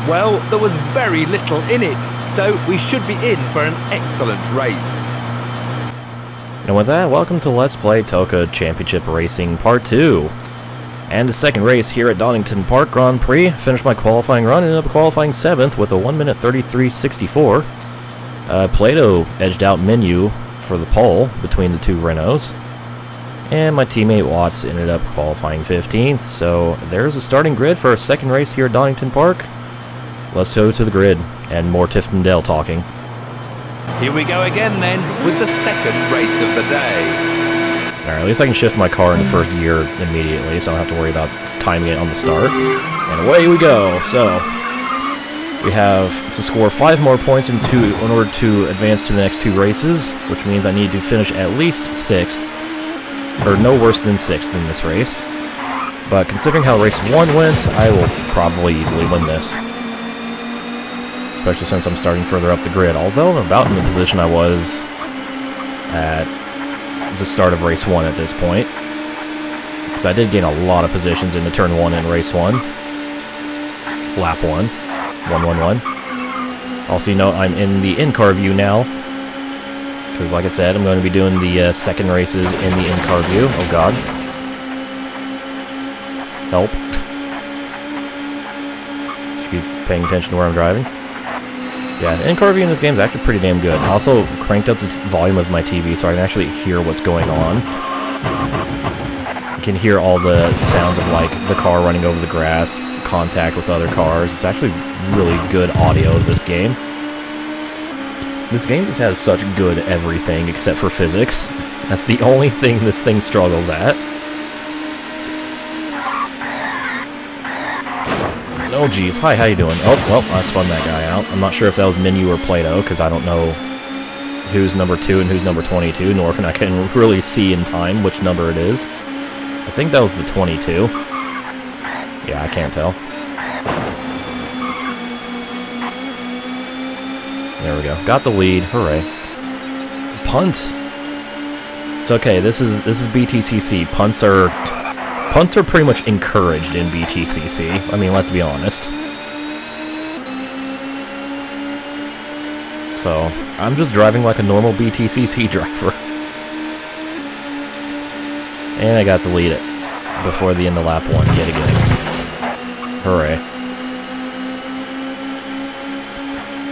Well, there was very little in it, so we should be in for an excellent race. And with that, welcome to Let's Play TOCA Championship Racing Part 2. And the second race here at Donington Park Grand Prix. Finished my qualifying run, ended up qualifying 7th with a 1 minute 33.64. Plato edged out Menu for the pole between the two Renaults. And my teammate Watts ended up qualifying 15th. So there's the starting grid for our second race here at Donington Park. Let's go to the grid and more Tifton Dale talking. Here we go again then, with the second race of the day. Alright, at least I can shift my car in the first gear immediately, so I don't have to worry about timing it on the start. And away we go! So, we have to score 5 more points in order to advance to the next 2 races, which means I need to finish at least 6th, or no worse than 6th in this race. But considering how race 1 went, I will probably easily win this. Especially since I'm starting further up the grid, although I'm about in the position I was at the start of race 1 at this point. Because I did gain a lot of positions into turn 1 in race 1. Lap 1. 1-1-1. Also, you know, I'm in the in-car view now. Because, like I said, I'm going to be doing the second races in the in-car view. Oh, God. Help. Should be paying attention to where I'm driving. Yeah, the in-car view in this game is actually pretty damn good. I also cranked up the volume of my TV so I can actually hear what's going on. You can hear all the sounds of, like, the car running over the grass, contact with other cars. It's actually really good audio of this game. This game just has such good everything except for physics. That's the only thing this thing struggles at. Oh geez, hi, how you doing? Oh, well, I spun that guy out. I'm not sure if that was Menu or Plato, because I don't know who's number 2 and who's number 22, nor can I really see in time which number it is. I think that was the 22. Yeah, I can't tell. There we go. Got the lead. Hooray. Punt. It's okay. This is BTCC. Punts are pretty much encouraged in BTCC. I mean, let's be honest. So, I'm just driving like a normal BTCC driver. And I got the lead before the end of lap 1 yet again. Hooray.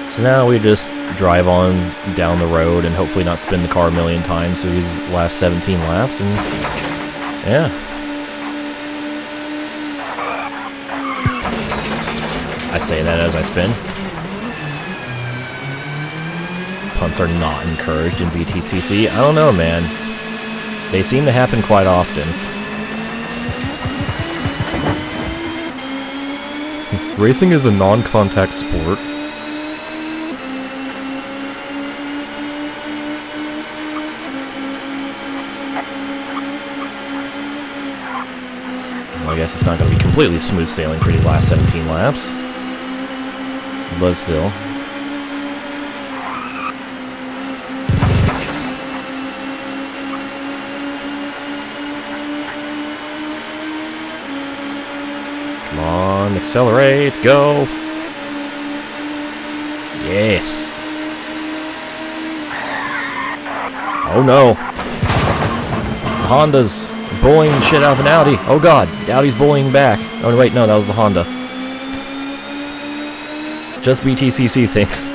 So now we just drive on down the road and hopefully not spin the car a million times through these last 17 laps, and yeah. I say that as I spin. Punts are not encouraged in BTCC. I don't know, man. They seem to happen quite often. Racing is a non-contact sport. Well, I guess it's not going to be completely smooth sailing for these last 17 laps. But still. Come on, accelerate, go. Yes. Oh no. The Honda's bullying the shit out of an Audi. Oh god, the Audi's bullying back. Oh wait, no, that was the Honda. Just BTCC things.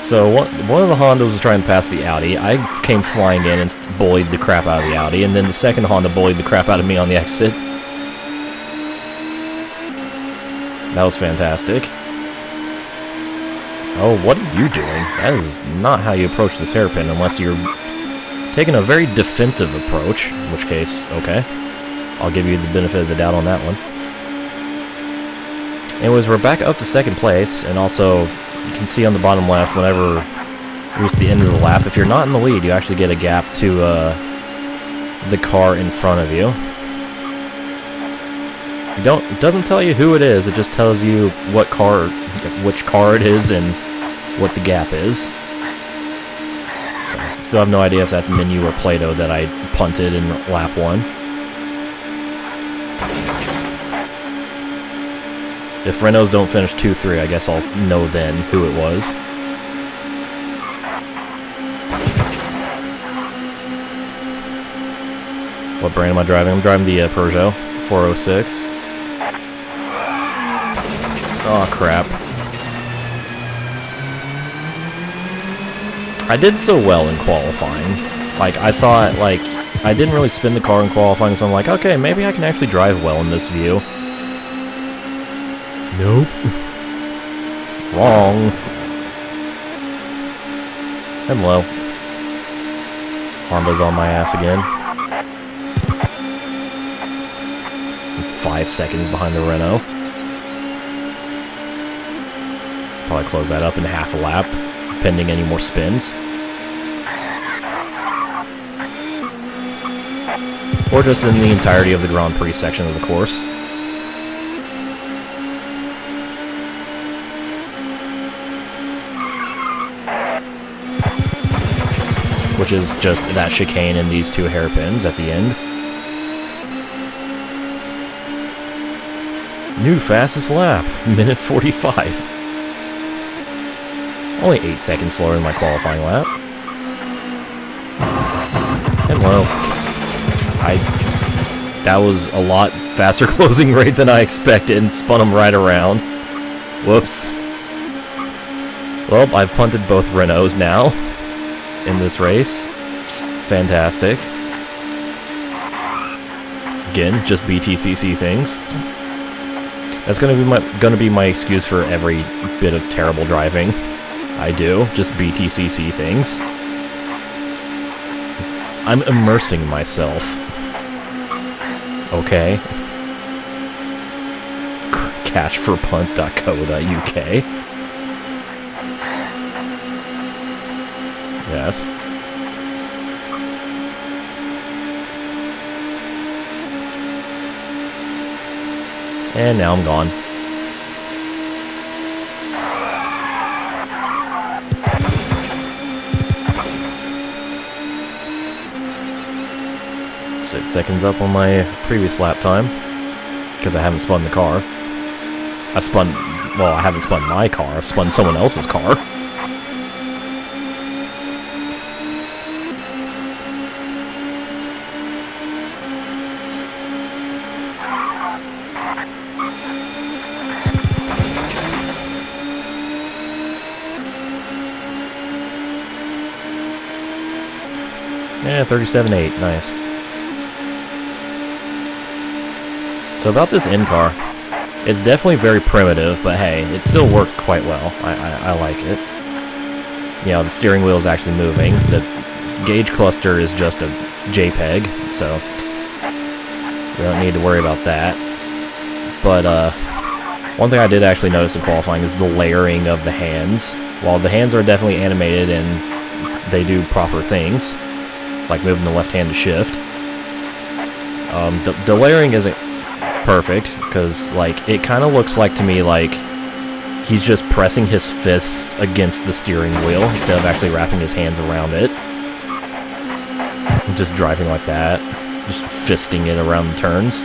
So one of the Hondas was trying to pass the Audi. I came flying in and bullied the crap out of the Audi, and then the second Honda bullied the crap out of me on the exit. That was fantastic. Oh, what are you doing? That is not how you approach this hairpin unless you're taking a very defensive approach, in which case, okay. I'll give you the benefit of the doubt on that one. Anyways, we're back up to second place, and also, you can see on the bottom left, whenever you reach the end of the lap, if you're not in the lead, you actually get a gap to the car in front of you. It doesn't tell you who it is, it just tells you which car it is and what the gap is. So, still have no idea if that's Menu or Plato that I punted in lap 1. If Renaults don't finish 2-3, I guess I'll know then who it was. What brand am I driving? I'm driving the Peugeot 406. Oh, crap. I did so well in qualifying. Like, I thought, like, I didn't really spin the car in qualifying, so I'm like, okay, maybe I can actually drive well in this view. Nope. Wrong. Hello. Honda's on my ass again. 5 seconds behind the Renault. Probably close that up in half a lap, pending any more spins. Or just in the entirety of the Grand Prix section of the course. Which is just that chicane and these 2 hairpins at the end. New fastest lap, minute 45. Only 8 seconds slower than my qualifying lap. Hello. That was a lot faster closing rate than I expected and spun them right around. Whoops. Well, I've punted both Renaults now in this race. Fantastic. Again, just BTCC things. That's gonna be my excuse for every bit of terrible driving I do. Just BTCC things. I'm immersing myself. Okay. Catchforpunt.co.uk. Yes. And now I'm gone. Six seconds up on my previous lap time, because I haven't spun the car. Well, I haven't spun my car, I've spun someone else's car. Yeah, 37.8, nice. So about this in-car, it's definitely very primitive, but hey, it still worked quite well. I like it. You know, the steering wheel is actually moving. The gauge cluster is just a JPEG, so we don't need to worry about that. But one thing I did actually notice in qualifying is the layering of the hands. While the hands are definitely animated and they do proper things, like moving the left hand to shift, the layering isn't perfect, because like it kind of looks like to me like he's just pressing his fists against the steering wheel instead of actually wrapping his hands around it. Just driving like that, just fisting it around the turns.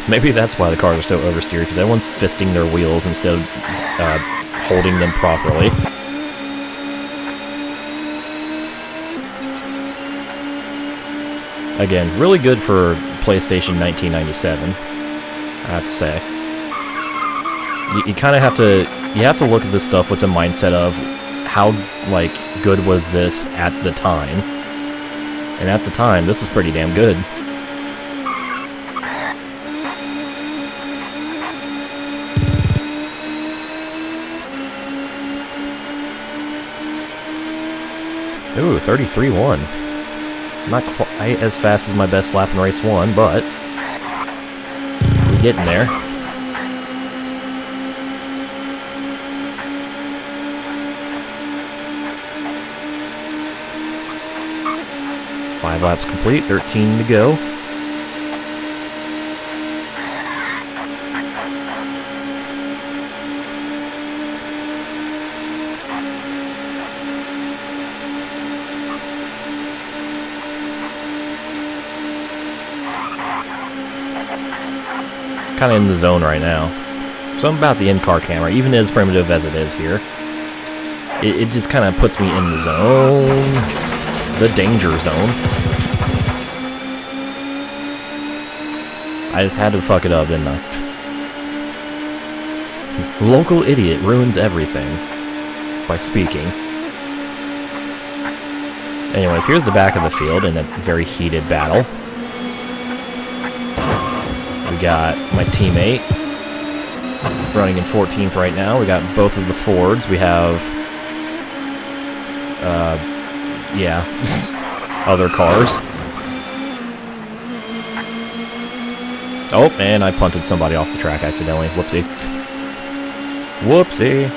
Maybe that's why the cars are so oversteered, because everyone's fisting their wheels instead of holding them properly. Again, really good for PlayStation 1997, I have to say. You kind of have to look at this stuff with the mindset of how, like, good was this at the time. And at the time, this is pretty damn good. Ooh, 33.1. Not quite as fast as my best lap in race 1, but we're getting there. Five laps complete, 13 to go. Kind of in the zone right now. Something about the in-car camera, even as primitive as it is here, it just kind of puts me in the zone. The danger zone. I just had to fuck it up, didn't I? Local idiot ruins everything by speaking. Anyways, here's the back of the field in a very heated battle. We got my teammate running in 14th right now. We got both of the Fords. We have, yeah, other cars. Oh, and I punted somebody off the track accidentally. Whoopsie. Whoopsie.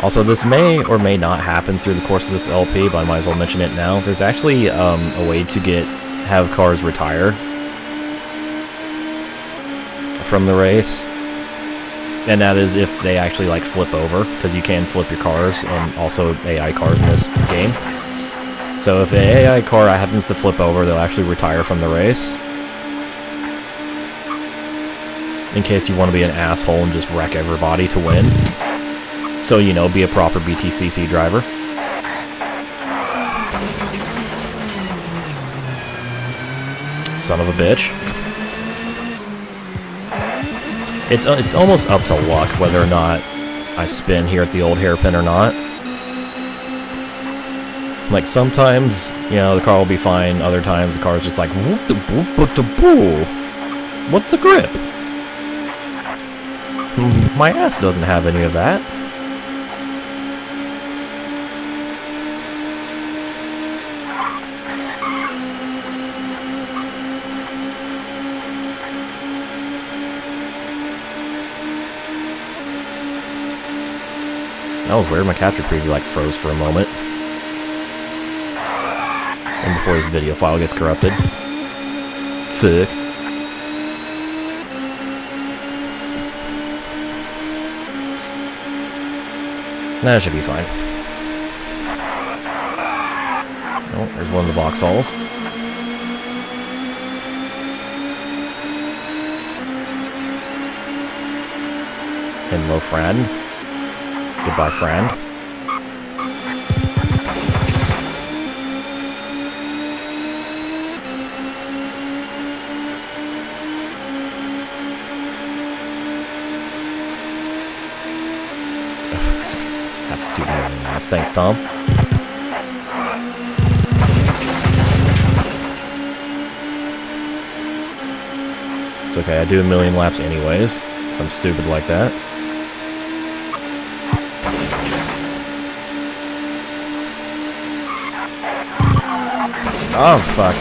Also, this may or may not happen through the course of this LP, but I might as well mention it now. There's actually a way to have cars retire from the race, and that is if they actually like flip over, because you can flip your cars and also AI cars in this game. So if an AI car happens to flip over, they'll actually retire from the race, in case you want to be an asshole and just wreck everybody to win. So, you know, be a proper BTCC driver. Son of a bitch. It's almost up to luck whether or not I spin here at the old hairpin or not. Like, sometimes, you know, the car will be fine. Other times, the car's just like, what's the grip? My ass doesn't have any of that. That was weird. My capture preview like froze for a moment. And before his video file gets corrupted. Fuck. That should be fine. Oh, there's one of the Vauxhalls. Hello, friend. Goodbye, friend. Have to do more than that. Thanks, Tom. It's okay, I do a million laps anyways, so I'm stupid like that. Oh, fuck.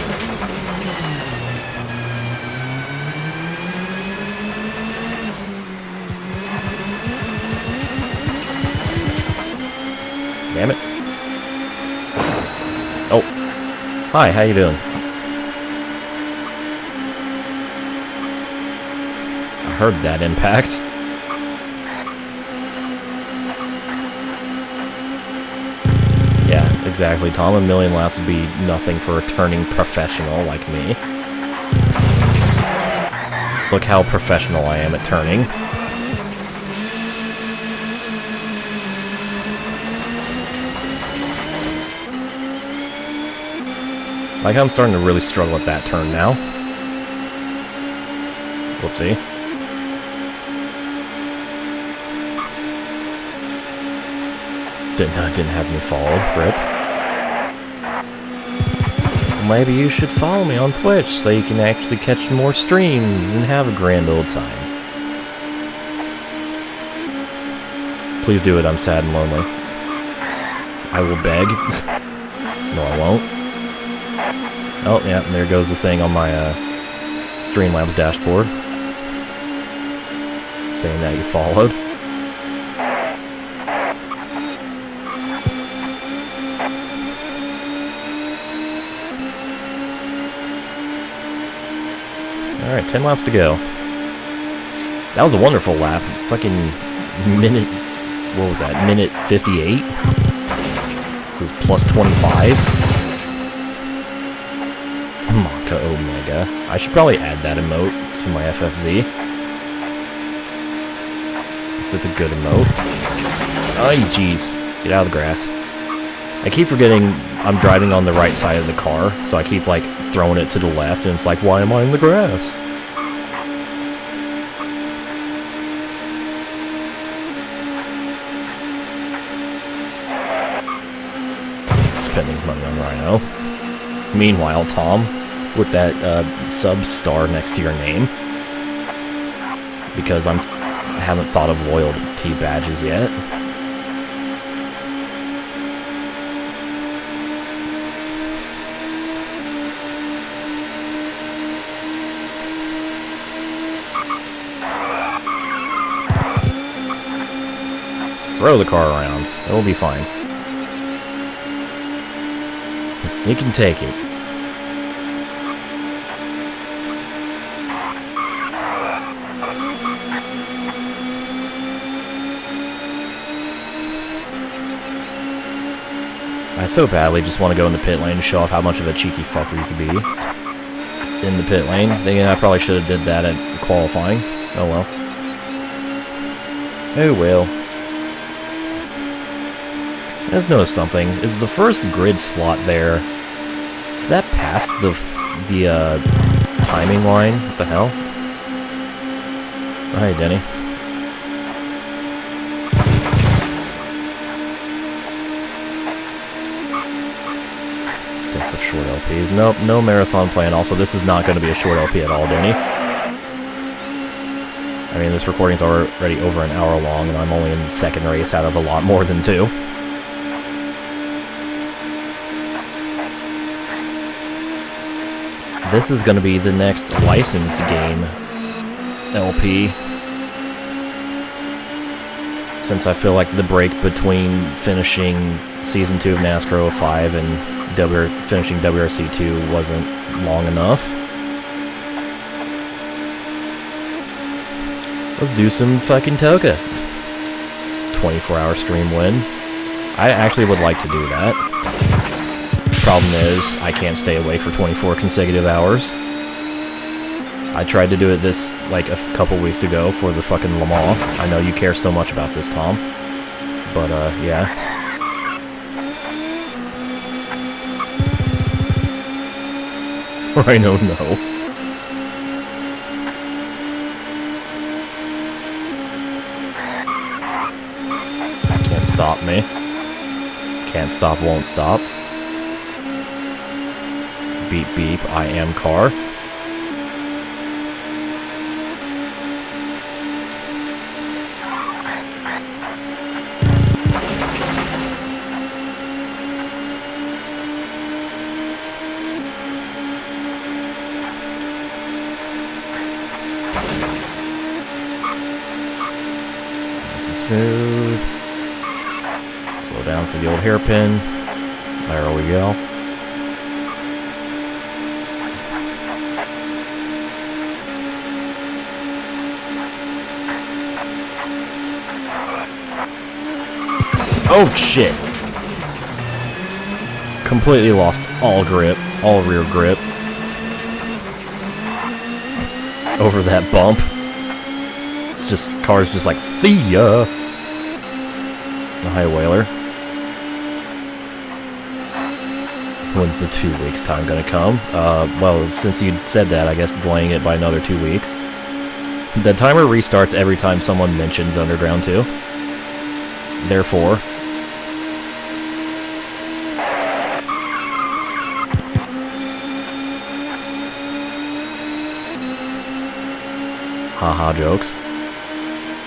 Damn it. Oh. Hi, how you doing? I heard that impact. Yeah, exactly, Tom. A million laps would be nothing for a turning professional like me. Look how professional I am at turning. Like, I'm starting to really struggle at that turn now. Whoopsie. Didn't have me followed, rip. Maybe you should follow me on Twitch so you can actually catch more streams and have a grand old time. Please do it, I'm sad and lonely. I will beg. No, I won't. Oh, yeah, and there goes the thing on my Streamlabs dashboard. Saying that you followed. Alright, 10 laps to go. That was a wonderful lap. Fucking minute... What was that? Minute 58? So it was plus 25? Oh, TOCA Omega. I should probably add that emote to my FFZ. It's a good emote. Oh, jeez. Get out of the grass. I keep forgetting I'm driving on the right side of the car, so I keep, like, throwing it to the left, and it's like, why am I in the grass? Spending money on Rhino. Meanwhile, Tom, with that sub-star next to your name, because I haven't thought of loyalty badges yet. Just throw the car around. It'll be fine. You can take it. I so badly just want to go in the pit lane and show off how much of a cheeky fucker you could be in the pit lane. Thinking I probably should have did that at qualifying. Oh well. Oh well. I just noticed something. Is the first grid slot there? Is that past the timing line? What the hell? Oh, hey, Denny. Stints of short LPs. Nope, no marathon plan. Also, this is not going to be a short LP at all, Denny. I mean, this recording's already over an hour long, and I'm only in the second race out of a lot more than 2. This is going to be the next licensed game LP. Since I feel like the break between finishing Season 2 of NASCAR 05 and finishing WRC 2 wasn't long enough. Let's do some fucking TOCA. 24-hour stream win. I actually would like to do that. Problem is, I can't stay awake for 24 consecutive hours. I tried to do it this, like, a couple weeks ago for the fucking Le Mans. I know you care so much about this, Tom. But, yeah. Rhino, no. Can't stop me. Can't stop, won't stop. Beep beep, I am car. Nice and smooth. Slow down for the old hairpin. There we go. Oh shit! Completely lost all grip, all rear grip. Over that bump. It's just, car's just like, see ya! The high whaler. When's the 2 weeks time gonna come? Well, since you said that, I guess delaying it by another 2 weeks. The timer restarts every time someone mentions Underground 2. Therefore, haha jokes.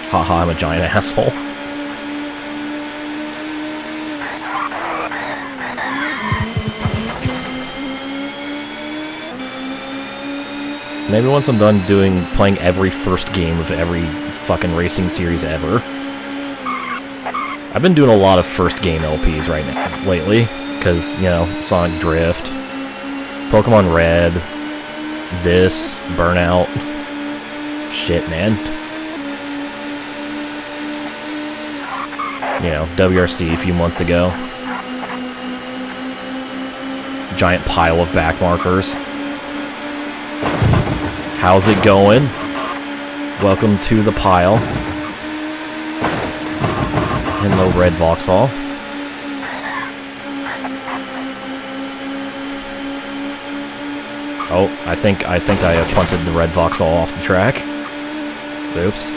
Haha, I'm a giant asshole. Maybe once I'm done playing every first game of every fucking racing series ever. I've been doing a lot of first game LPs lately, because, you know, Sonic Drift, Pokemon Red, this, Burnout. Shit, man. You know, WRC a few months ago. Giant pile of back markers. How's it going? Welcome to the pile. Hello, Red Vauxhall. Oh, I think I punted the Red Vauxhall off the track. Oops.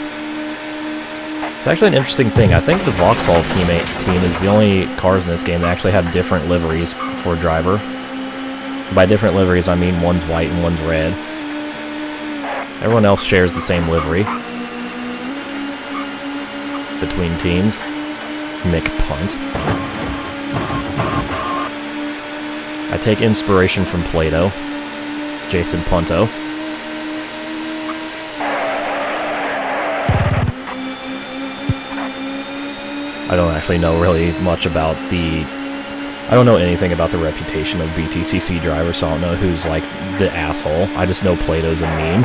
It's actually an interesting thing. I think the Vauxhall team is the only cars in this game that actually have different liveries for a driver. By different liveries, I mean one's white and one's red. Everyone else shares the same livery between teams. Mick Punt. I take inspiration from Plato. Jason Punto. I don't actually know really much about the... I don't know anything about the reputation of BTCC drivers, so I don't know who's, like, the asshole. I just know Plato's a meme.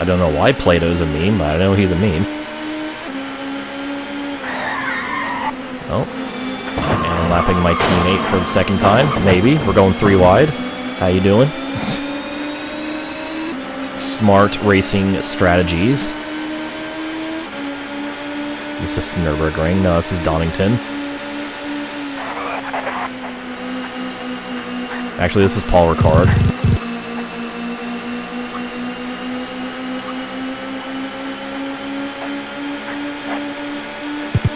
I don't know why Plato's a meme, but I know he's a meme. Oh. And lapping my teammate for the second time. Maybe. We're going 3 wide. How you doing? Smart racing strategies. Is this the Nürburgring? No, this is Donington. Actually, this is Paul Ricard.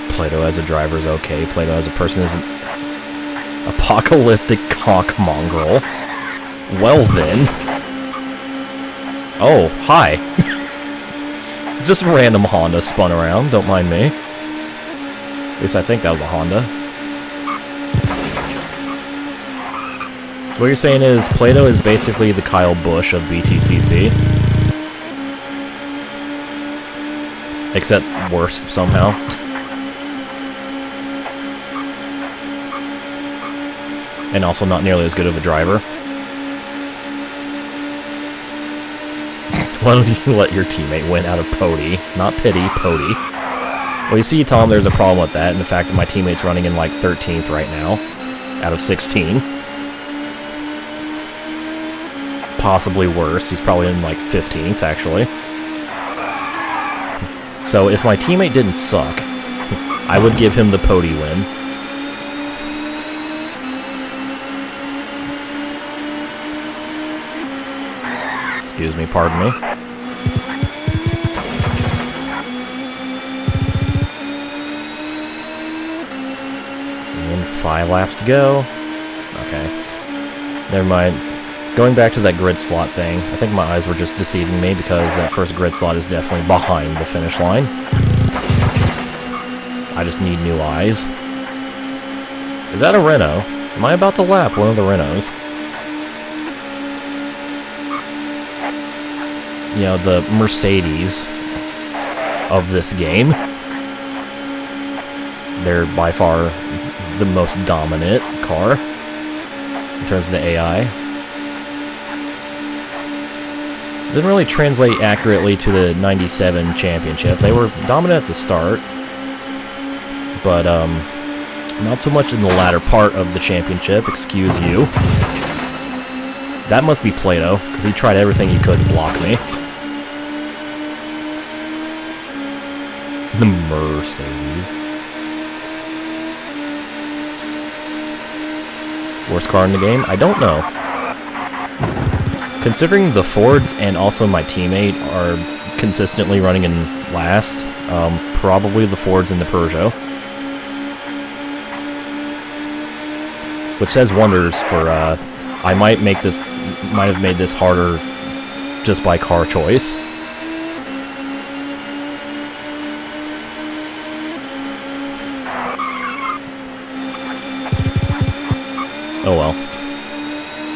Plato as a driver is okay. Plato as a person is an apocalyptic cock mongrel. Well then. Oh, hi. Just a random Honda spun around, don't mind me. At least I think that was a Honda. So what you're saying is, Plato is basically the Kyle Busch of BTCC. Except worse, somehow. And also not nearly as good of a driver. Why don't you let your teammate win out of Pody? Not pity, Pody. Well, you see, Tom, there's a problem with that, and the fact that my teammate's running in, like, 13th right now, out of 16. Possibly worse. He's probably in, like, 15th, actually. So, if my teammate didn't suck, I would give him the Pody win. Excuse me, pardon me. And 5 laps to go. Okay. Never mind. Going back to that grid slot thing, I think my eyes were just deceiving me because that first grid slot is definitely behind the finish line. I just need new eyes. Is that a Renault? Am I about to lap one of the Renaults? You know, the Mercedes of this game. They're by far the most dominant car in terms of the AI. Didn't really translate accurately to the 97 championship. They were dominant at the start, but not so much in the latter part of the championship, excuse you. That must be Plato, because he tried everything he could to block me. The Mercedes. Worst car in the game? I don't know. Considering the Fords and also my teammate are consistently running in last, probably the Fords and the Peugeot. Which says wonders for, I might have made this harder just by car choice. Oh well.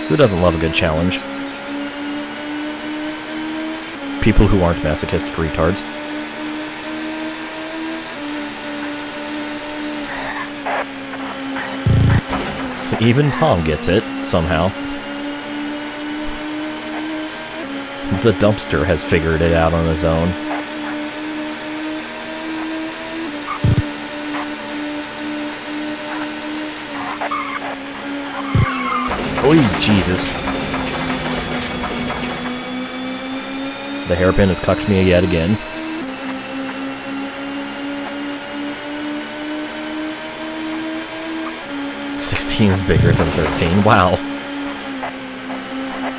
Who doesn't love a good challenge? People who aren't masochistic retards. So even Tom gets it, somehow. The dumpster has figured it out on his own. Oh, Jesus. The hairpin has cucked me yet again. "16 is bigger than 13. Wow.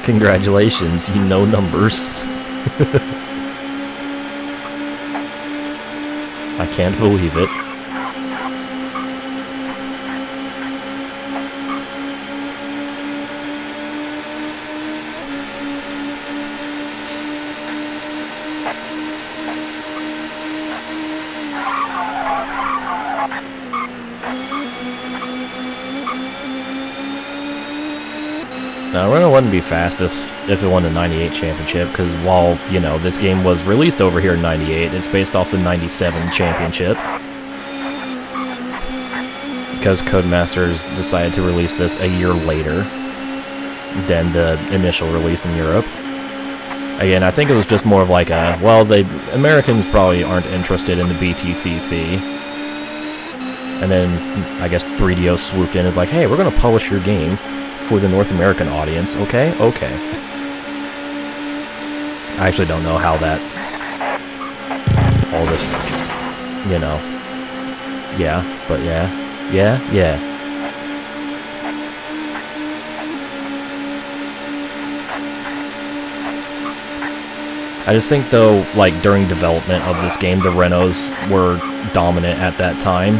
Congratulations, you know numbers. I can't believe it. Now, Renault wouldn't be fastest if it won the 98 championship, because while, you know, this game was released over here in 98, it's based off the 97 championship. Because Codemasters decided to release this a year later than the initial release in Europe. Again, I think it was just more of like a, well, Americans probably aren't interested in the BTCC. And then, I guess 3DO swooped in and is like, hey, we're going to publish your game for the North American audience, okay? Okay. I actually don't know how that... all this... you know... yeah, but yeah. Yeah. I just think, though, like, during development of this game, the Renaults were dominant at that time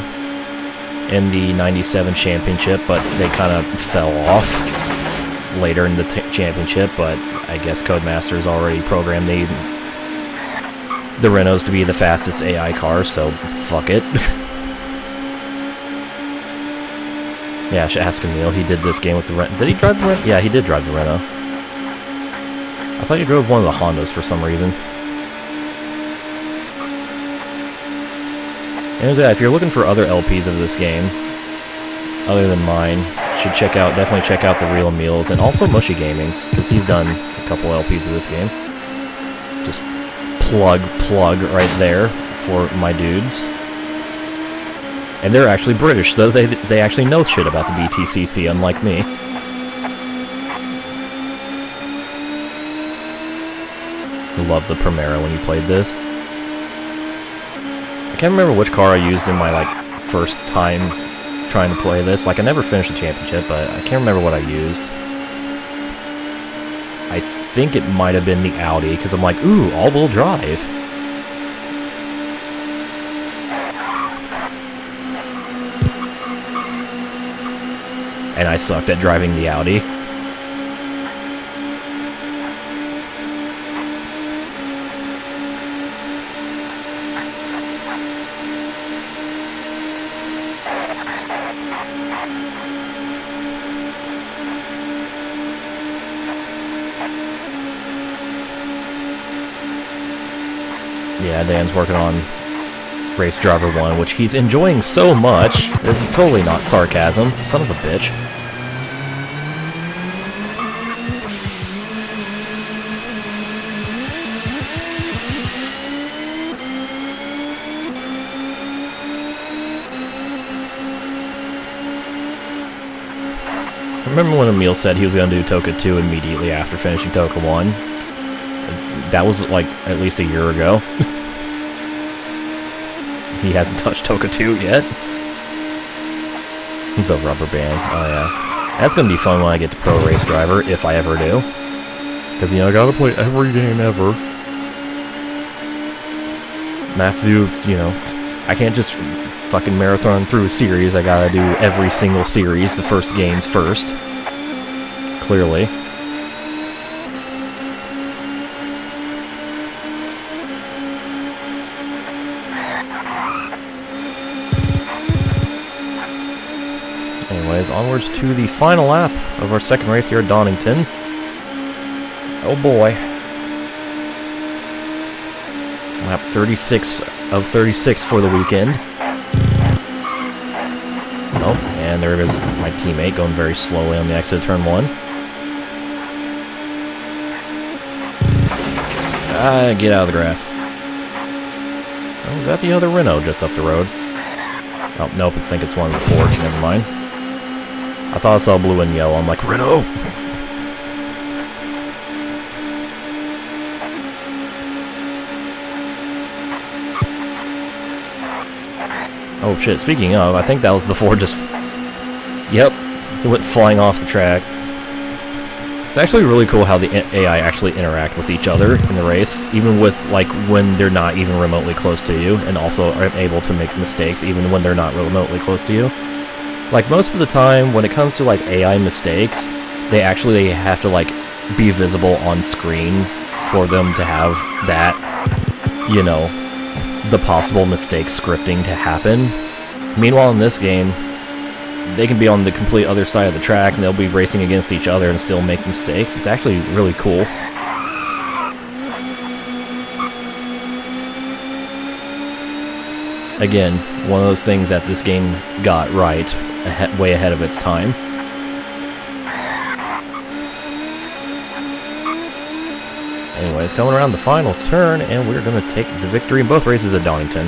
in the 97 championship, but they kind of fell off later in the championship, but I guess Codemasters already programmed the Renaults to be the fastest AI car, so fuck it. Yeah, I should ask Emil. He did this game with the Renault. Did he drive the Renault? Yeah, he did drive the Renault. I thought he drove one of the Hondas for some reason. Anyways, yeah, if you're looking for other LPs of this game, other than mine, should definitely check out the Real Emil's and also Mushy Gaming's, because he's done a couple LPs of this game. Just plug right there for my dudes. And they're actually British, though they actually know shit about the BTCC, unlike me. Love the Primera when you played this. I can't remember which car I used in my, like, first time trying to play this. Like, I never finished the championship, but I can't remember what I used. I think it might have been the Audi, because I'm like, ooh, all-wheel drive. And I sucked at driving the Audi. Yeah, Dan's working on Race Driver 1, which he's enjoying so much. This is totally not sarcasm. Son of a bitch. I remember when Emil said he was going to do TOCA 2 immediately after finishing TOCA 1. That was, like, at least a year ago. He hasn't touched TOCA 2 yet. The rubber band. Oh, yeah. That's going to be fun when I get to Pro Race Driver, if I ever do. Because, you know, I gotta play every game ever. And I have to do, you know... I can't just fucking marathon through a series. I gotta do every single series, the first games first. Clearly. Anyways, onwards to the final lap of our second race here at Donington. Oh boy. Lap 36 of 36 for the weekend. Oh, and there is my teammate going very slowly on the exit of turn 1. Get out of the grass. Oh, is that the other Renault just up the road? Oh, nope, I think it's one of the Fords, never mind. I I thought I saw blue and yellow. I'm like, Renault! Oh shit, speaking of, I think that was the Ford just... Yep, it went flying off the track. It's actually really cool how the AI actually interact with each other in the race, even with, like, when they're not even remotely close to you, and also are able to make mistakes even when they're not remotely close to you. Like, most of the time, when it comes to, like, AI mistakes, they actually have to, like, be visible on screen for them to have that, you know, the possible mistake scripting to happen. Meanwhile, in this game, they can be on the complete other side of the track and they'll be racing against each other and still make mistakes. It's actually really cool. Again, one of those things that this game got right, way ahead of its time. Anyways, coming around the final turn, and we're going to take the victory in both races at Donington.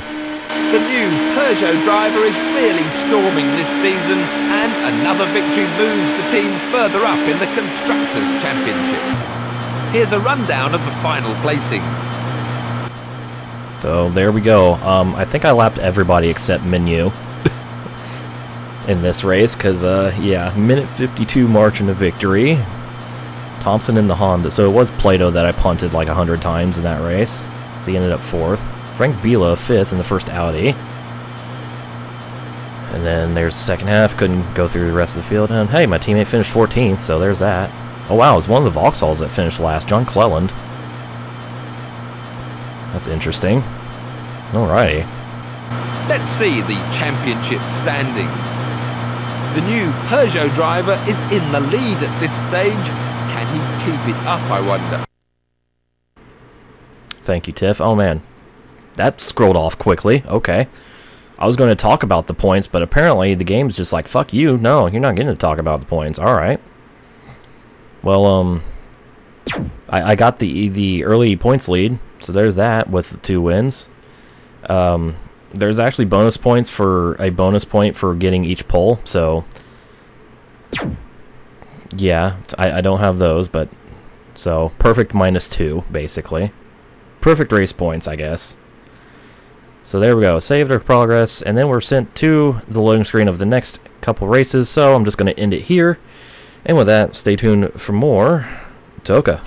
The new Peugeot driver is really storming this season, and another victory moves the team further up in the Constructors' Championship. Here's a rundown of the final placings. So, there we go. I think I lapped everybody except Menu in this race, because, yeah, minute 52 marching to victory. Thompson in the Honda. So it was Plato that I punted like 100 times in that race. So he ended up 4th. Frank Bila 5th in the first Audi. And then there's the second half. Couldn't go through the rest of the field. And hey, my teammate finished 14th, so there's that. Oh wow, it was one of the Vauxhalls that finished last. John Cleland. That's interesting. Alrighty. Let's see the championship standings. The new Peugeot driver is in the lead at this stage. Can he keep it up, I wonder? Thank you, Tiff. Oh, man. That scrolled off quickly. Okay. I was going to talk about the points, but apparently the game's just like, fuck you. No, you're not getting to talk about the points. Alright. Well, I got the early points lead, so there's that with the 2 wins. There's actually bonus points for a bonus point for getting each pole, so... Yeah, I don't have those, but... So, perfect -2, basically. Perfect race points, I guess. So there we go, saved our progress, and then we're sent to the loading screen of the next couple races, so I'm just going to end it here. And with that, stay tuned for more TOCA.